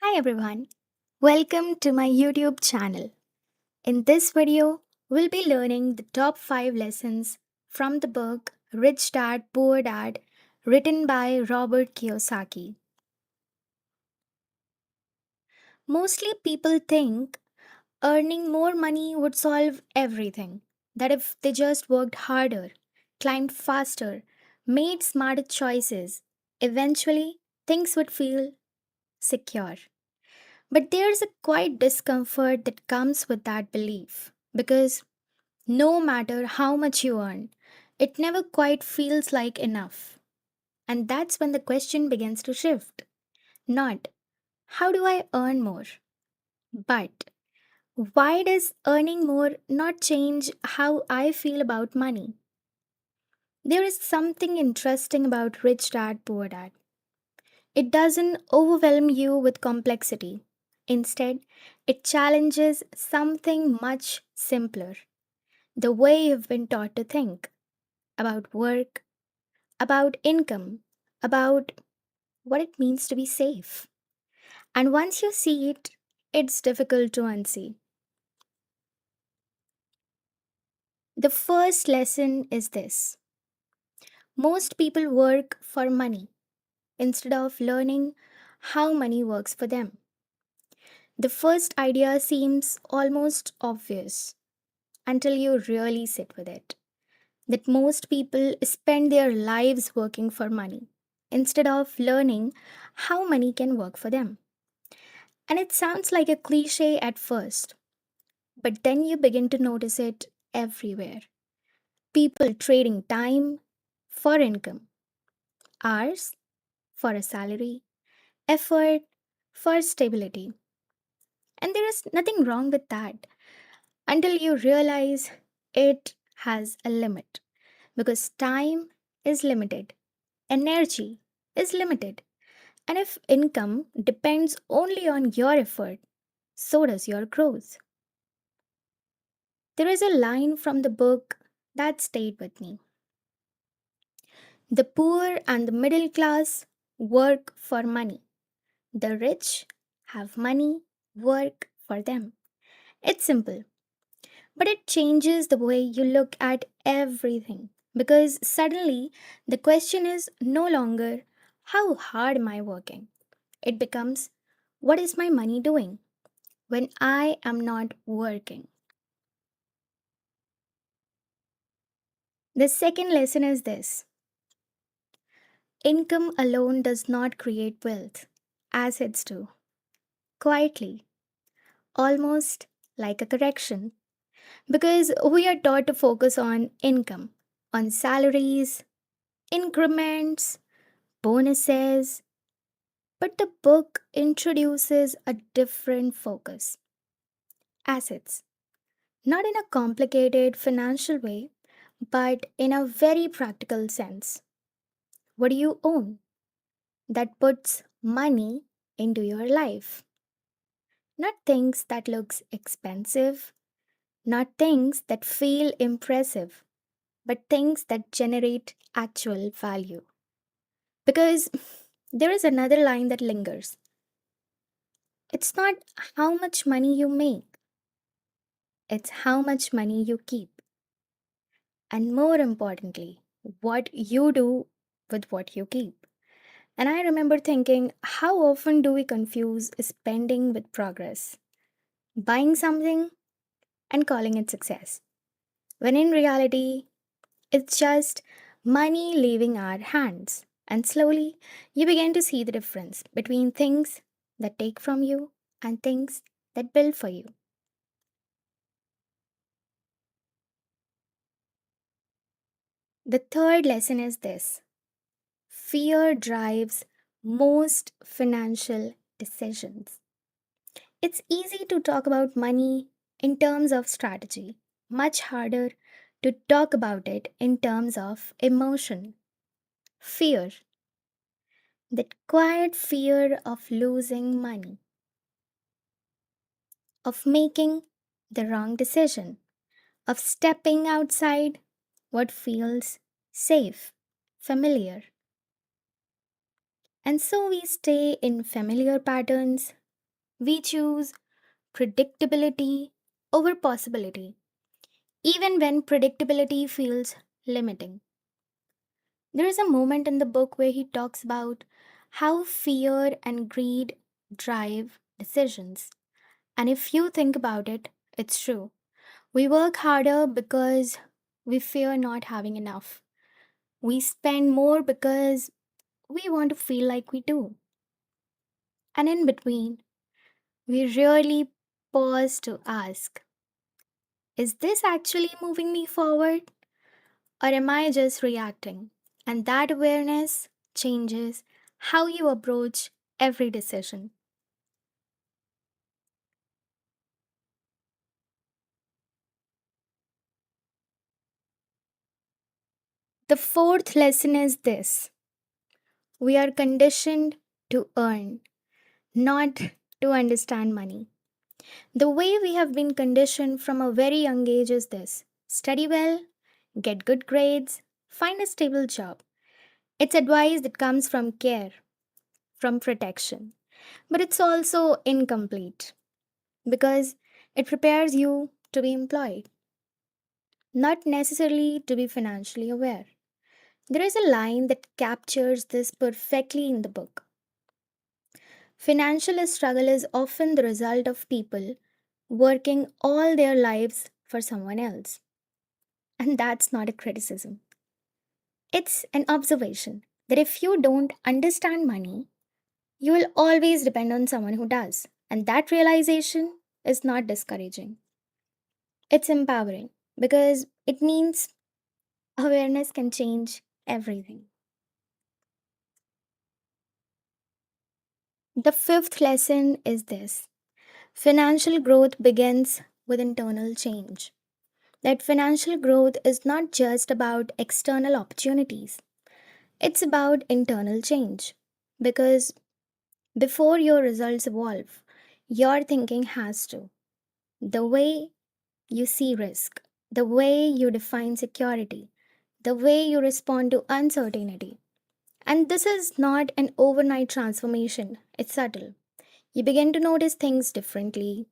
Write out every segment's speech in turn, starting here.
Hi everyone, welcome to my YouTube channel. In this video, we'll be learning the top 5 lessons from the book Rich Dad Poor Dad, written by Robert Kiyosaki. Mostly people think earning more money would solve everything, that if they just worked harder, climbed faster, made smarter choices, eventually things would feel secure. But there's a quiet discomfort that comes with that belief because no matter how much you earn, it never quite feels like enough. And that's when the question begins to shift. Not, how do I earn more? But, why does earning more not change how I feel about money? There is something interesting about Rich Dad Poor Dad. It doesn't overwhelm you with complexity. Instead, it challenges something much simpler, the way you've been taught to think about work, about income, about what it means to be safe. And once you see it, it's difficult to unsee. The first lesson is this: most people work for money instead of learning how money works for them. The first idea seems almost obvious until you really sit with it. That most people spend their lives working for money instead of learning how money can work for them. And it sounds like a cliche at first, but then you begin to notice it everywhere. People trading time for income, hours for a salary, effort for stability. And there is nothing wrong with that until you realize it has a limit because time is limited, energy is limited, and if income depends only on your effort, so does your growth. There is a line from the book that stayed with me. The poor and the middle class work for money. The rich have money work for them. It's simple, but it changes the way you look at everything because suddenly the question is no longer how hard am I working? It becomes what is my money doing when I am not working? The second lesson is this: income alone does not create wealth, assets do, quietly, almost like a correction. Because we are taught to focus on income, on salaries, increments, bonuses, but the book introduces a different focus: assets. Not in a complicated financial way, but in a very practical sense. What do you own that puts money into your life? Not things that looks expensive, not things that feel impressive, but things that generate actual value. Because there is another line that lingers. It's not how much money you make, it's how much money you keep. And more importantly, what you do with what you keep. And I remember thinking, how often do we confuse spending with progress? Buying something and calling it success. When in reality, it's just money leaving our hands. And slowly, you begin to see the difference between things that take from you and things that build for you. The third lesson is this: fear drives most financial decisions. It's easy to talk about money in terms of strategy, much harder to talk about it in terms of emotion. Fear, that quiet fear of losing money, of making the wrong decision, of stepping outside what feels safe, familiar. And so we stay in familiar patterns, We choose predictability over possibility, even when predictability feels limiting. There is a moment in the book where he talks about how fear and greed drive decisions. And if you think about it, it's true. We work harder because we fear not having enough. We spend more because we want to feel like we do. And in between, we rarely pause to ask, is this actually moving me forward? Or am I just reacting? And that awareness changes how you approach every decision. The fourth lesson is this: we are conditioned to earn, not to understand money. The way we have been conditioned from a very young age is this: study well, get good grades, find a stable job. It's advice that comes from care, from protection. But it's also incomplete because it prepares you to be employed, not necessarily to be financially aware. There is a line that captures this perfectly in the book. Financial struggle is often the result of people working all their lives for someone else. And that's not a criticism, it's an observation that if you don't understand money, you will always depend on someone who does. And that realization is not discouraging, it's empowering because it means awareness can change everything. The fifth lesson is this: financial growth begins with internal change. That financial growth is not just about external opportunities, it's about internal change. Because before your results evolve, your thinking has to. The way you see risk, the way you define security, the way you respond to uncertainty. And this is not an overnight transformation, it's subtle. You begin to notice things differently.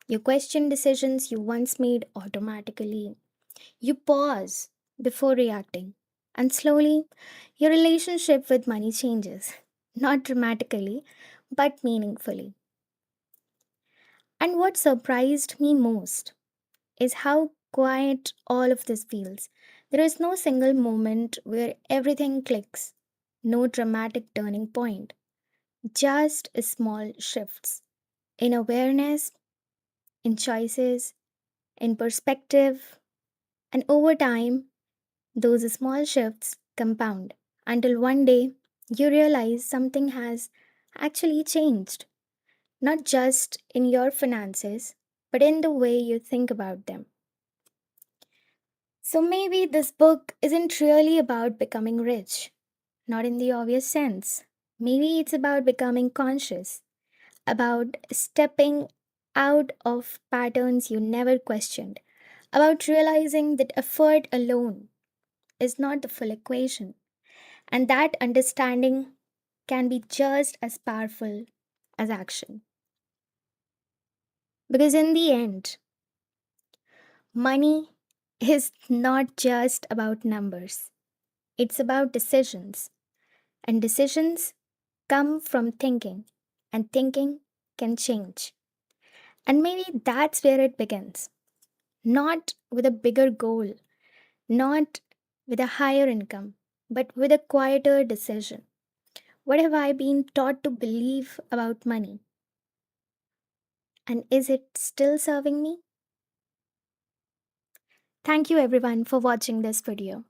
You question decisions you once made automatically. You pause before reacting. And slowly, your relationship with money changes. Not dramatically, but meaningfully. And what surprised me most is how quiet all of this feels. There is no single moment where everything clicks, no dramatic turning point, just small shifts in awareness, in choices, in perspective, and over time, those small shifts compound until one day you realize something has actually changed, not just in your finances, but in the way you think about them. So maybe this book isn't really about becoming rich, not in the obvious sense. Maybe it's about becoming conscious, about stepping out of patterns you never questioned, about realizing that effort alone is not the full equation, and that understanding can be just as powerful as action. Because in the end, money is not just about numbers, it's about decisions, and decisions come from thinking, and thinking can change. And maybe that's where it begins. Not with a bigger goal, not with a higher income, but with a quieter decision. What have I been taught to believe about money? And is it still serving me? Thank you everyone for watching this video.